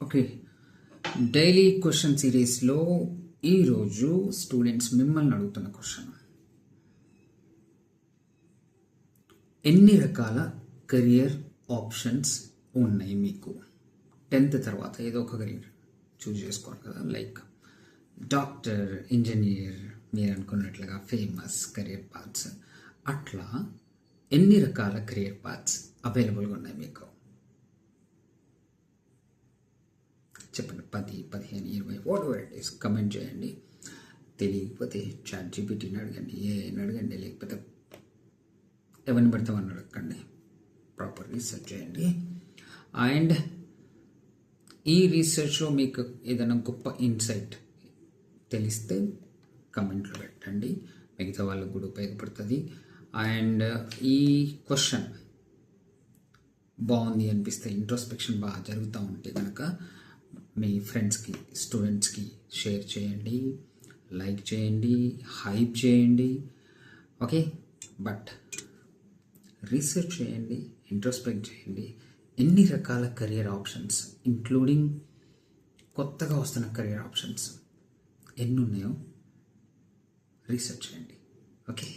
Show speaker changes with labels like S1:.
S1: Okay, daily question సిరీస్లో ఈరోజు students మిమ్మల్ని అడుగుతున్న క్వశ్చన్: ఎన్ని రకాల కెరియర్ ఆప్షన్స్ ఉన్నాయి మీకు? 10th తర్వాత ఏదో ఒక కెరియర్ చూజ్ చేసుకోవాలి కదా, లైక్ డాక్టర్, ఇంజనీర్, మీరు అనుకున్నట్లుగా ఫేమస్ కెరియర్ పాత్స్. అట్లా ఎన్ని రకాల కెరియర్ పాత్స్ అవైలబుల్గా ఉన్నాయి మీకు? చెప్పండి. 10, 15, 20, what ever it is comment చేయండి. తెలియకపోతే చాట్ జీపీటీని అడగండి, ఏని అడగండి, లేకపోతే ఎవరిని పడితే వాళ్ళని అడగండి. ప్రాపర్ రీసెర్చ్ చేయండి. అండ్ ఈ రీసెర్చ్లో మీకు ఏదైనా గొప్ప ఇన్సైట్ తెలిస్తే కమెంట్లో పెట్టండి, మిగతా వాళ్ళకు కూడా ఉపయోగపడుతుంది. అండ్ ఈ క్వశ్చన్ బాగుంది అనిపిస్తే, ఇంట్రోస్పెక్షన్ బాగా జరుగుతూ ఉంటే కనుక మీ ఫ్రెండ్స్కి, స్టూడెంట్స్కి షేర్ చేయండి, లైక్ చేయండి, హైప్ చేయండి. ఓకే, బట్ రీసెర్చ్ చేయండి, ఇంట్రోస్పెక్ట్ చేయండి. ఎన్ని రకాల కెరియర్ ఆప్షన్స్, ఇంక్లూడింగ్ కొత్తగా వస్తున్న కెరియర్ ఆప్షన్స్ ఎన్ని ఉన్నాయో రీసెర్చ్ చేయండి. ఓకే.